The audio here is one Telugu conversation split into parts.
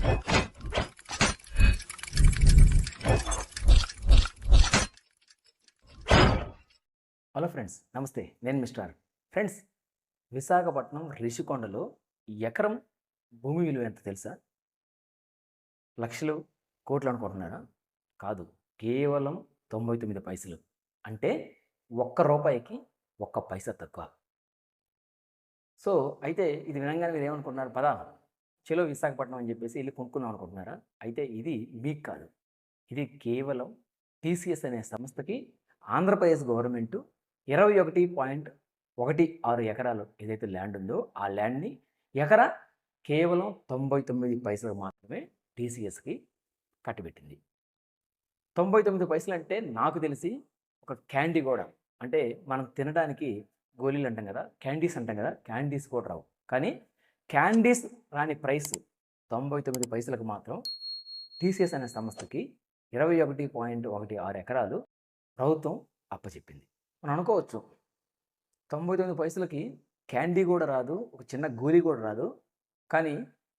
హలో ఫ్రెండ్స్, నమస్తే. నేను మిస్టర్ ఫ్రెండ్స్. విశాఖపట్నం రిషికొండలో ఎకరం భూమి విలువ ఎంత తెలుసా? లక్షలు, కోట్లు అనుకుంటున్నారా? కాదు, కేవలం 99 పైసలు. అంటే ఒక్క రూపాయికి ఒక్క పైసా తక్కువ. సో అయితే ఇది వినంగానే మీరు ఏమనుకుంటున్నారు? పదా చలో విశాఖపట్నం అని చెప్పేసి వెళ్ళి కొనుక్కుందాం అనుకుంటున్నారా? అయితే ఇది మీకు కాదు. ఇది కేవలం టీసీఎస్ అనే సంస్థకి ఆంధ్రప్రదేశ్ గవర్నమెంటు 21.16 ఎకరాలు ఏదైతే ల్యాండ్ ఉందో ఆ ల్యాండ్ని ఎకరా కేవలం 99 పైసలు మాత్రమే టీసీఎస్కి కట్టబెట్టింది. 99 పైసలు అంటే నాకు తెలిసి ఒక క్యాండీ కూడా, అంటే మనం తినడానికి గోళీలు అంటాం కదా, క్యాండీస్ అంటాం కదా, క్యాండీస్ కూడా రావు. కానీ క్యాండీస్ రాని ప్రైస్ 99 పైసలకు మాత్రం టీసీఎస్ అనే సంస్థకి 21.16 ఎకరాలు ప్రభుత్వం అప్పచెప్పింది. మనం అనుకోవచ్చు 99 పైసలకి క్యాండీ కూడా రాదు, ఒక చిన్న గోలీ కూడా రాదు, కానీ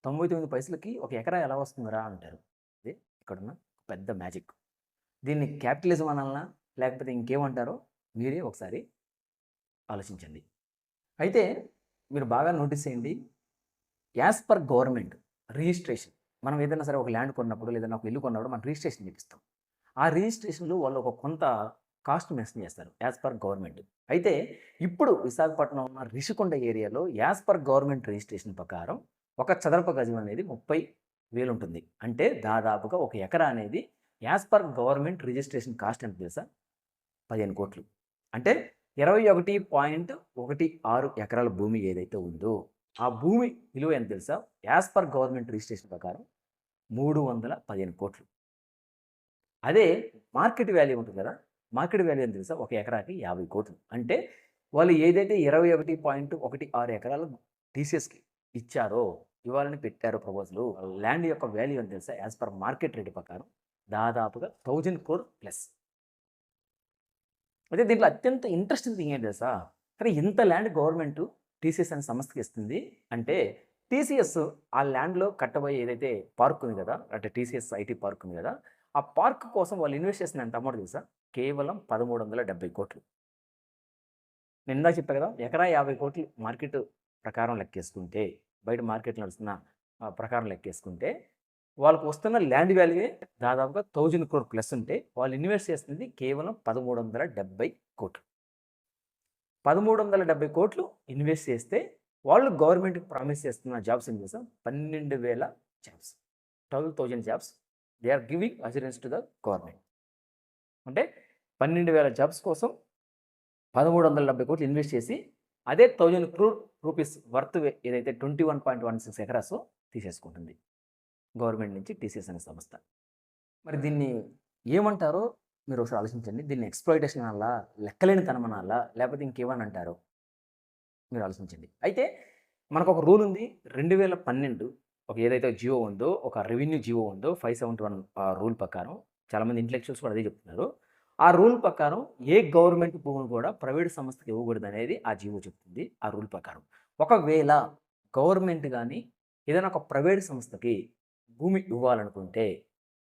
99 పైసలకి ఒక ఎకరా ఎలా వస్తుందిరా అంటారు. అదే ఇక్కడున్న పెద్ద మ్యాజిక్. దీన్ని క్యాపిటలిజం అనాలనా లేకపోతే ఇంకేమంటారో మీరే ఒకసారి ఆలోచించండి. అయితే మీరు బాగా నోటీస్ చేయండి, యాజ్ పర్ గవర్నమెంట్ రిజిస్ట్రేషన్, మనం ఏదైనా సరే ఒక ల్యాండ్ కొన్నప్పుడు లేదన్నా ఒక ఇల్లు కొన్నప్పుడు మనం రిజిస్ట్రేషన్ చేపిస్తాం. ఆ రిజిస్ట్రేషన్లో వాళ్ళు ఒక కొంత కాస్ట్ మెన్షన్ చేస్తారు యాజ్ పర్ గవర్నమెంట్. అయితే ఇప్పుడు విశాఖపట్నం ఉన్న రిషికొండ ఏరియాలో యాజ్ పర్ గవర్నమెంట్ రిజిస్ట్రేషన్ ప్రకారం ఒక చదరపు గజం అనేది 30,000 ఉంటుంది. అంటే దాదాపుగా ఒక ఎకరా అనేది as per government registration cost ఎంత తెలుసా? 15 కోట్లు. అంటే 21.16 ఎకరాల భూమి ఏదైతే ఉందో ఆ భూమి విలువ ఎంత తెలుసా? యాజ్ పర్ గవర్నమెంట్ రిజిస్ట్రేషన్ ప్రకారం 315 కోట్లు. అదే మార్కెట్ వాల్యూ ఉంటుంది కదా, మార్కెట్ వాల్యూ ఎంత తెలుసా? ఒక ఎకరాకి 50 కోట్లు. అంటే వాళ్ళు ఏదైతే 21.16 ఎకరాలు టీసీఎస్కి ఇచ్చారో, ఇవ్వాలని పెట్టారో ప్రపోజల్, ల్యాండ్ యొక్క వాల్యూ ఎంత తెలుసా? యాజ్ పర్ మార్కెట్ రేట్ ప్రకారం దాదాపుగా 1000 crore ప్లస్. అయితే దీంట్లో అత్యంత ఇంట్రెస్టింగ్ థింగ్ ఏంటి తెలుసా? కానీ ఇంత ల్యాండ్ గవర్నమెంట్ టీసీఎస్ అనే సంస్థకి ఇస్తుంది అంటే టీసీఎస్ ఆ ల్యాండ్లో కట్టబోయే ఏదైతే పార్క్ ఉంది కదా, అంటే టీసీఎస్ ఐటీ పార్క్ ఉంది కదా, ఆ పార్క్ కోసం వాళ్ళు ఇన్వెస్ట్ చేసిన ఎంత అమౌంట్ తెలుసా? కేవలం 1370 కోట్లు. నేను ఇందాక చెప్పా కదా, ఎకరా 50 కోట్లు మార్కెట్ ప్రకారం లెక్కేసుకుంటే, బయట మార్కెట్లో నడుస్తున్న ప్రకారం లెక్కేసుకుంటే వాళ్ళకు వస్తున్న ల్యాండ్ వాల్యూ దాదాపుగా 1000 crore ప్లస్ ఉంటే వాళ్ళు ఇన్వెస్ట్ చేస్తుంది కేవలం 1370 కోట్లు. 1370 కోట్లు ఇన్వెస్ట్ చేస్తే వాళ్ళు గవర్నమెంట్కి ప్రామిస్ చేస్తున్న జాబ్స్ ఏం చేస్తాం? 12,000 jobs, 12,000 jobs they are giving assurance to the government. అంటే 12,000 జాబ్స్ కోసం 1370 కోట్లు ఇన్వెస్ట్ చేసి అదే 1000 crore రూపీస్ వర్త్ ఏదైతే 21.16 ఎకరాస్ తీసేసుకుంటుంది గవర్నమెంట్ నుంచి టీసీఎస్ అనే సంస్థ. మరి దీన్ని ఏమంటారో మీరు ఒకసారి ఆలోచించండి. దీన్ని ఎక్స్‌ప్లాయిటేషన్ అనాలా, లెక్కలేని తనం అనాలా, లేకపోతే ఇంకేమని అంటారో మీరు ఆలోచించండి. అయితే మనకు ఒక రూల్ ఉంది. 2012 ఒక ఏదైతే జియో ఉందో, ఒక రెవెన్యూ జియో ఉందో 571 రూల్ ప్రకారం, చాలామంది ఇంటలెక్చువల్స్ కూడా అదే చెప్తున్నారు. ఆ రూల్ ప్రకారం ఏ గవర్నమెంట్ భూములు కూడా ప్రైవేట్ సంస్థకి ఇవ్వకూడదు అనేది ఆ జియో చెప్తుంది. ఆ రూల్ ప్రకారం ఒకవేళ గవర్నమెంట్ కానీ ఏదైనా ఒక ప్రైవేట్ సంస్థకి భూమి ఇవ్వాలనుకుంటే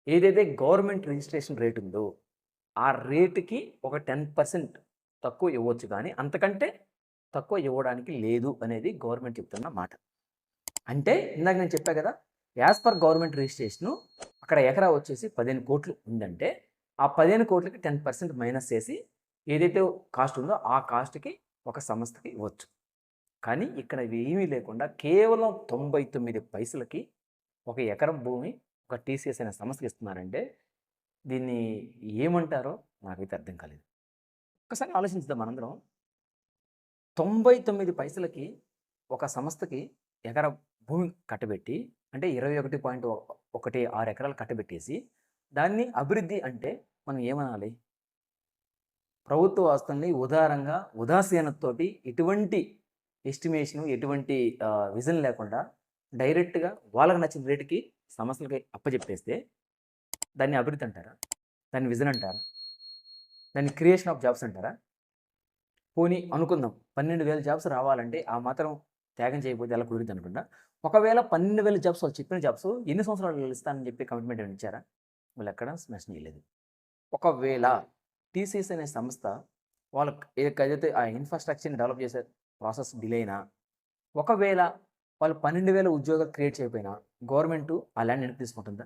ఏదైతే గవర్నమెంట్ రిజిస్ట్రేషన్ రేట్ ఉందో ఆ రేటుకి ఒక 10% తక్కువ ఇవ్వచ్చు, కానీ అంతకంటే తక్కువ ఇవ్వడానికి లేదు అనేది గవర్నమెంట్ చెప్తున్న మాట. అంటే ఇందాక నేను చెప్పా కదా, యాజ్ పర్ గవర్నమెంట్ రిజిస్ట్రేషను అక్కడ ఎకరా వచ్చేసి 15 కోట్లు ఉందంటే ఆ 15 కోట్లకి 10% మైనస్ చేసి ఏదైతే కాస్ట్ ఉందో ఆ కాస్ట్కి ఒక సంస్థకి ఇవ్వచ్చు. కానీ ఇక్కడ ఏమీ లేకుండా కేవలం 99 పైసలకి ఒక ఎకరం భూమి ఒక టీసీఎస్ అనే సంస్థకి ఇస్తున్నారంటే దీన్ని ఏమంటారో నాకైతే అర్థం కాలేదు. ఒక్కసారి ఆలోచించుదాం మనందరం. 99 పైసలకి ఒక సంస్థకి ఎకరా భూమి కట్టబెట్టి, అంటే 21.16 ఎకరాలు కట్టబెట్టేసి దాన్ని అభివృద్ధి అంటే మనం ఏమనాలి? ప్రభుత్వ ఆస్తుల్ని ఉదారంగా ఉదాసీనతతోటి ఎటువంటి ఎస్టిమేషను, ఎటువంటి విజన్ లేకుండా డైరెక్ట్గా వాళ్ళకి నచ్చిన రేటుకి సంస్థలకి అప్పచెప్పేస్తే దాన్ని అభివృద్ధి అంటారా? దాన్ని విజన్ అంటారా? దాన్ని క్రియేషన్ ఆఫ్ జాబ్స్ అంటారా? పోనీ అనుకుందాం 12,000 జాబ్స్ రావాలంటే ఆ మాత్రం త్యాగం చేయకపోతే ఎలా కుదురుద్ది అనుకుంటా. ఒకవేళ 12,000 జాబ్స్ వాళ్ళు చెప్పిన జాబ్స్ ఎన్ని సంవత్సరాలు ఇస్తానని చెప్పి కమిట్మెంట్ ఏమైనా ఇచ్చారా? వాళ్ళు ఎక్కడ మెన్షన్ చేయలేదు. ఒకవేళ టీసీఎస్ అనే సంస్థ వాళ్ళకి ఏదైతే ఆ ఇన్‌ఫ్రాస్ట్రక్చర్‌ని డెవలప్ చేసే ప్రాసెస్ డిలే అయినా, ఒకవేళ వాళ్ళు 12,000 ఉద్యోగాలు క్రియేట్ చేయకపోయినా గవర్నమెంటు ఆ ల్యాండ్ వెనక్కి తీసుకుంటుందా?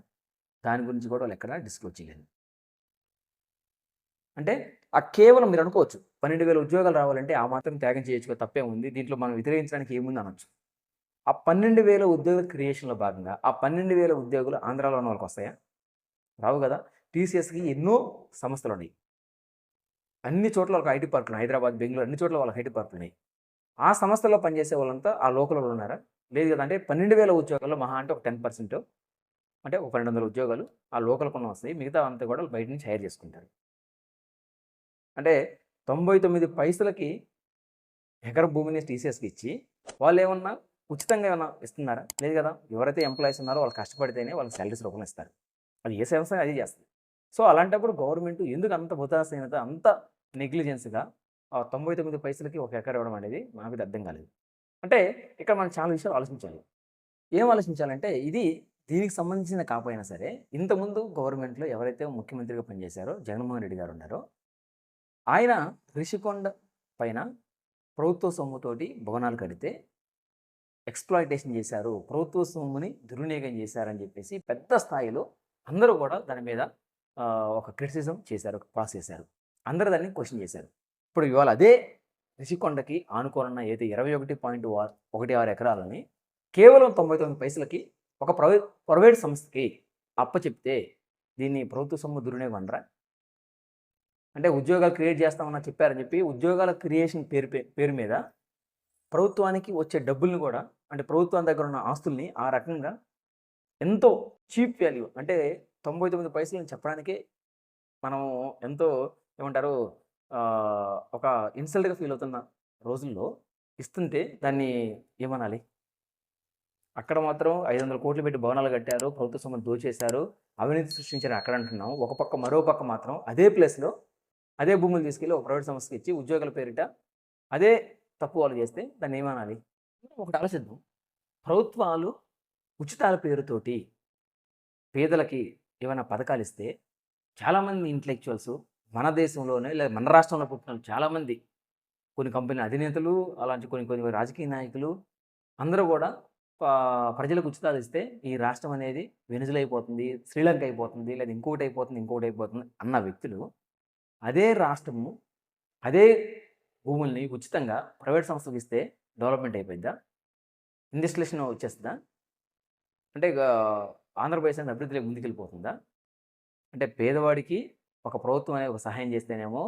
దాని గురించి కూడా వాళ్ళు ఎక్కడా డిస్క్లోజ్ చేయలేదు. అంటే కేవలం మీరు అనుకోవచ్చు 12,000 ఉద్యోగాలు రావాలంటే ఆ మాత్రం త్యాగం చేయొచ్చు కదా, తప్పేముంది, దీంట్లో మనం వ్యతిరేకించడానికి ఏముంది అనొచ్చు. ఆ 12,000 ఉద్యోగుల క్రియేషన్‌లో భాగంగా ఆ 12,000 ఉద్యోగులు ఆంధ్రాలో ఉన్న వాళ్ళకి వస్తాయా? రావు కదా! టీసీఎస్‌కి ఎన్నో సంస్థలున్నాయి. అన్ని చోట్ల వాళ్ళకి ఐటీ పార్కులున్నాయి. హైదరాబాద్, బెంగుళూరు అన్ని చోట్ల వాళ్ళకి ఐటీ పార్కులున్నాయి. ఆ సంస్థల్లో పనిచేసే వాళ్ళంతా ఆ లోకల్‌లో ఉన్నారా? లేదు కదా! అంటే 12,000 ఉద్యోగాల్లో మహా అంటే ఒక 10% అంటే ఒక 200 ఉద్యోగాలు ఆ లోకల్‌కున్న వస్తాయి. మిగతా అంతా కూడా బయట నుంచి హైర్ చేసుకుంటారు. అంటే 99 పైసలకి ఎకరం భూమిని టీసీఎస్‌కి ఇచ్చి వాళ్ళేమన్నా ఉచితంగా ఏమన్నా ఇస్తున్నారా? లేదు కదా! ఎవరైతే ఎంప్లాయీస్ ఉన్నారో వాళ్ళు కష్టపడితేనే వాళ్ళకి సాలరీస్ రూపంలో ఇస్తారు. అది ఏ సంస్థ అదే చేస్తుంది. సో, అలాంటప్పుడు గవర్నమెంట్ ఎందుకు అంత ఉదాసీనత, అంత నెగ్లిజెన్స్‌గా 99 పైసలకి ఒక ఎకరం ఇవ్వడం అనేది నాకైతే అర్థం కాలేదు. అంటే ఇక్కడ మనం చాలా విషయాలు ఆలోచించాలి. ఏం ఆలోచించాలంటే దీనికి సంబంధించింది కాకపోయినా సరే, ఇంతకుముందు గవర్నమెంట్‌లో ఎవరైతే ముఖ్యమంత్రిగా పనిచేశారో జగన్మోహన్ రెడ్డి గారు ఉన్నారో, ఆయన రిషికొండ పైన ప్రభుత్వ సొమ్ముతోటి భవనాలు కడితే ఎక్స్‌ప్లాయిటేషన్ చేశారు. ప్రభుత్వ సొమ్ముని దుర్వినియోగం చేశారని చెప్పేసి పెద్ద స్థాయిలో అందరూ కూడా దాని మీద ఒక క్రిటిసిజం చేశారు. ఒక పాస్ చేశారు. అందరూ దాన్ని క్వెషన్ చేశారు. ఇప్పుడు ఇవాళ అదే రిషికొండకి ఆనుకోనున్న ఏదైతే 21.16 ఎకరాలని కేవలం 99 పైసలకి ఒక ప్రైవేట్ సంస్థకి అప్పచెప్తే దీన్ని ప్రభుత్వ సొమ్ము దుర్వినియోగం అనరా? అంటే ఉద్యోగాలు క్రియేట్ చేస్తామని చెప్పారని చెప్పి ఉద్యోగాల క్రియేషన్ పేరు మీద ప్రభుత్వానికి వచ్చే డబ్బుల్ని కూడా, అంటే ప్రభుత్వం దగ్గర ఉన్న ఆస్తుల్ని ఆ రకంగా ఎంతో చీప్ వాల్యూ, అంటే 99 పైసలని చెప్పడానికే మనం ఎంతో ఏమంటారు ఒక ఇన్సల్ట్‌గా ఫీల్ అవుతున్న రోజుల్లో ఇస్తుంటే దాన్ని ఏమనాలి? అక్కడ మాత్రం 500 కోట్లు పెట్టి భవనాలు కట్టారు, ప్రభుత్వ సొమ్మును దోచేశారు, అవినీతి సృష్టించారు అక్కడ అంటున్నాం. ఒక పక్క మరో పక్క మాత్రం అదే ప్లేస్‌లో అదే భూములు తీసుకెళ్ళి ఒక ప్రైవేట్ సంస్థకి ఇచ్చి ఉద్యోగాల పేరిట అదే తప్పు వాళ్ళు చేస్తే దాన్ని ఏమనాలి? ఒకటి ఆలోచిద్దాం. ప్రభుత్వాలు ఉచితాల పేరుతోటి పేదలకి ఏమైనా పథకాలిస్తే చాలామంది ఇంటలెక్చువల్స్ మన దేశంలోనే లేదా మన రాష్ట్రంలో పుట్టిన చాలామంది, కొన్ని కంపెనీల అధినేతలు, అలాంటి కొన్ని కొన్ని రాజకీయ నాయకులు అందరూ కూడా ప్రజలకు ఉచితాలు ఇస్తే ఈ రాష్ట్రం అనేది వెనుజులా అయిపోతుంది, శ్రీలంక అయిపోతుంది, లేదా ఇంకోటి అయిపోతుంది, ఇంకోటి అయిపోతుంది అన్న వ్యక్తులు అదే రాష్ట్రము, అదే భూముల్ని ఉచితంగా ప్రైవేట్ సంస్థలకు ఇస్తే డెవలప్‌మెంట్ అయిపోయిద్దా? ఇండస్ట్రియలైజేషన్ వచ్చేస్తదా? అంటే ఆంధ్రప్రదేశ్ అనేది అభివృద్ధిలోకి ముందుకెళ్ళిపోతుందా? అంటే పేదవాడికి ఒక ప్రభుత్వం అనే ఒక సహాయం చేస్తేనేమో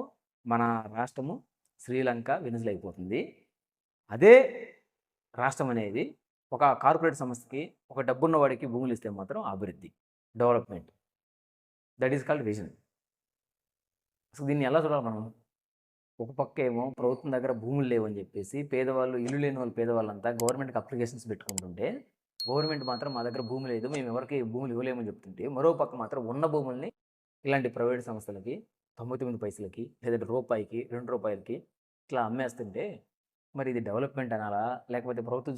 మన రాష్ట్రము శ్రీలంక, వెనుజులా అయిపోతుంది. అదే రాష్ట్రం అనేది ఒక కార్పొరేట్ సంస్థకి, ఒక డబ్బున్న వాడికి భూములు ఇస్తే మాత్రం అభివృద్ధి, development. That is called vision. అసలు దీన్ని ఎలా చూడాలి మనం? ఒక పక్క ఏమో ప్రభుత్వం దగ్గర భూములు లేవని చెప్పేసి పేదవాళ్ళు, ఇల్లు లేని వాళ్ళు పేదవాళ్ళంతా గవర్నమెంట్‌కి అప్లికేషన్స్ పెట్టుకుంటుంటే, గవర్నమెంట్ మాత్రం మా దగ్గర భూమి లేదు, మేము ఎవరికీ భూములు ఇవ్వలేమని చెప్తుంటే, మరో పక్క మాత్రం ఉన్న భూముల్ని ఇలాంటి ప్రైవేట్ సంస్థలకి 99 పైసలకి, లేదంటే రూపాయికి, రూ. 2కి ఇట్లా అమ్మేస్తుంటే మరి ఇది డెవలప్‌మెంట్ అనాలా? లేకపోతే ప్రభుత్వ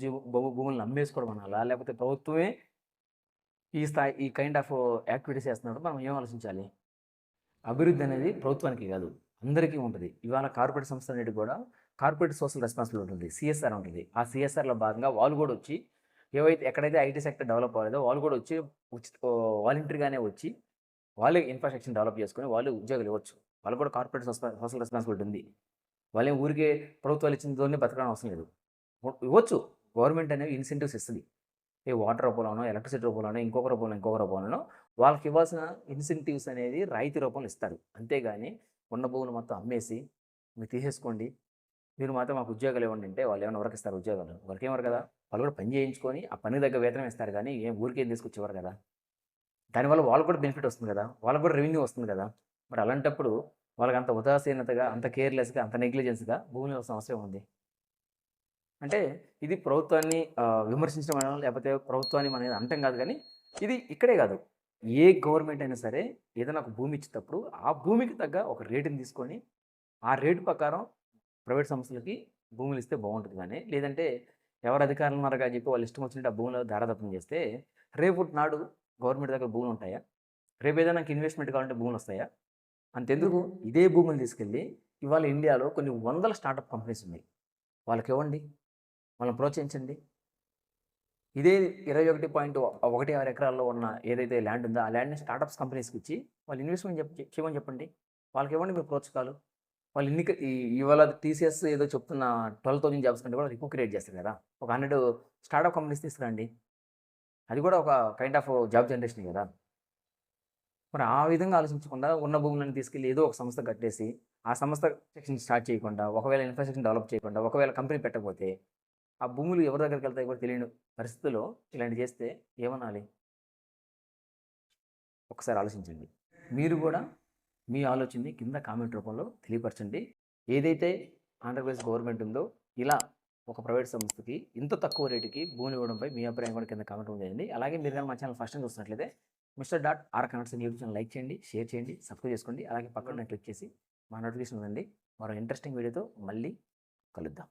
భూములను అమ్మేసుకోవడం అనాలా? లేకపోతే ప్రభుత్వమే ఈ కైండ్ ఆఫ్ యాక్టివిటీస్ చేస్తున్నప్పుడు మనం ఏం ఆలోచించాలి? అభివృద్ధి అనేది ప్రభుత్వానికి కాదు, అందరికీ ఉంటుంది. ఇవాళ కార్పొరేట్ సంస్థలన్నిటికి కూడా కార్పొరేట్ సోషల్ రెస్పాన్సిబిలిటీ ఉంటుంది, సిఎస్ఆర్ ఉంటుంది. ఆ సిఎస్ఆర్‌లో భాగంగా వాళ్ళు కూడా వచ్చి ఎక్కడైతే ఐటీ సెక్టర్ డెవలప్ అవ్వలేదో వాళ్ళు కూడా వచ్చి వాలంటరీగానే వచ్చి వాళ్ళే ఇన్‌ఫ్రాస్ట్రక్చర్‌ని డెవలప్ చేసుకొని వాళ్ళు ఉద్యోగాలు ఇవ్వచ్చు. వాళ్ళు కూడా కార్పొరేట్ సోషల్ రెస్పాన్సిబిలిటీ ఉంది. వాళ్ళేం ఊరికే ప్రభుత్వాలు ఇచ్చినతోనే బతకడం అవసరం లేదు. ఇవ్వచ్చు. గవర్నమెంట్ అనేది ఇన్సెంటివ్స్ ఇస్తది. వాటర్ రూపంలోనో, ఎలక్ట్రిసిటీ రూపంలోనో, ఇంకొక రూపంలోనో వాళ్ళకి ఇవ్వాల్సిన ఇన్సెంటివ్స్ అనేది రాయితీ రూపంలో ఇస్తారు. అంతేగాని ఉన్న భూములు మొత్తం అమ్మేసి మీరు తీసేసుకోండి, మీరు మాత్రం మాకు ఉద్యోగాలు ఇవ్వండి అంటే వాళ్ళు ఏమైనా ఎవరికి ఇస్తారు ఉద్యోగాలు? ఎవరికి ఇవ్వరు కదా! వాళ్ళు కూడా పని చేయించుకొని ఆ పనికి తగ్గ వేతనం ఇస్తారు కానీ ఊరికేం తీసుకొచ్చి ఇవ్వరు కదా! దానివల్ల వాళ్ళకి కూడా బెనిఫిట్ వస్తుంది కదా! వాళ్ళకి కూడా రెవెన్యూ వస్తుంది కదా! మరి అలాంటప్పుడు వాళ్ళకి అంత ఉదాసీనతగా, అంత కేర్‌లెస్‌గా, అంత నెగ్లిజెన్స్‌గా భూములు ఇవ్వాల్సిన అవసరం ఉంది. అంటే ఇది ప్రభుత్వాన్ని విమర్శించడం అనో, లేకపోతే ప్రభుత్వాన్ని మనం అంటాం కాదు కానీ, ఇది ఇక్కడే కాదు. ఏ గవర్నమెంట్ అయినా సరే ఏదైనా ఒక భూమి ఇచ్చేటప్పుడు ఆ భూమికి తగ్గ ఒక రేటుని తీసుకొని, ఆ రేటు ప్రకారం ప్రైవేట్ సంస్థలకి భూములు ఇస్తే బాగుంటుంది కానీ, లేదంటే ఎవరు అధికారులు ఉన్నారుగా అని చెప్పి వాళ్ళు ఇష్టం వచ్చినట్టు ఆ భూమిలో దారాదత్తం చేస్తే రేపు నాడు గవర్నమెంట్ దగ్గర భూములు ఉంటాయా? రేపు ఏదైనా నాకు ఇన్వెస్ట్మెంట్ కావాలంటే భూములు వస్తాయా? అంతెందుకు ఇదే భూములు తీసుకెళ్ళి ఇవాళ ఇండియాలో కొన్ని వందల స్టార్టప్ కంపెనీస్ ఉన్నాయి. వాళ్ళకి ఇవ్వండి, వాళ్ళని ప్రోత్సహించండి. ఇదే 21.16 ఎకరాల్లో ఉన్న ఏదైతే ల్యాండ్ ఉందో ఆ ల్యాండ్ని స్టార్టప్స్ కంపెనీస్కి ఇచ్చి వాళ్ళు ఇన్వెస్ట్మెంట్ చేయమని చెప్పండి. వాళ్ళకి ఇవ్వండి మీరు ప్రోత్సాహాలు. వాళ్ళు ఇవాళ టీసీఎస్ ఏదో చెప్తున్న 12,000 జాబ్స్ కంటే కూడా ఎక్కువ క్రియేట్ చేస్తారు కదా. ఒక 100 స్టార్టప్ కంపెనీస్ తీసుకురండి. అది కూడా ఒక కైండ్ ఆఫ్ జాబ్ జనరేషన్ కదా. మరి ఆ విధంగా ఆలోచించకుండా ఉన్న భూములను తీసుకెళ్ళి ఏదో ఒక సంస్థ కట్టేసి ఆ సంస్థ సెక్షన్ స్టార్ట్ చేయకుండా, ఒకవేళ ఇన్ఫ్రాస్ట్రక్చర్ డెవలప్ చేయకుండా, ఒకవేళ కంపెనీ పెట్టకపోతే ఆ భూములు ఎవరి దగ్గరికి వెళ్తాయి కూడా తెలియని పరిస్థితుల్లో ఇలాంటి చేస్తే ఏమనాలి? ఒకసారి ఆలోచించండి. మీరు కూడా మీ ఆలోచనని కింద కామెంట్ రూపంలో తెలియపరచండి. ఏదైతే ఆంధ్రప్రదేశ్ గవర్నమెంట్ ఉందో ఇలా ఒక ప్రైవేట్ సంస్థకి ఇంత తక్కువ రేటుకి భూములు ఇవ్వడంపై మీ అభిప్రాయం కూడా కింద కామెంట్ చేయండి. అలాగే మీరు కానీ మా ఛానల్ ఫస్ట్ టైం చూస్తున్నట్లయితే Mr.R కన్నడస్ యూట్యూబ్ ఛానల్ లైక్ చేయండి, షేర్ చేయండి, సబ్స్క్రైబ్ చేసుకోండి. అలాగే పక్కన క్లిక్ చేసి మా నోటిఫికేషన్ ఉందండి. మరో ఇంట్రెస్టింగ్ వీడియోతో మళ్ళీ కలుద్దాం.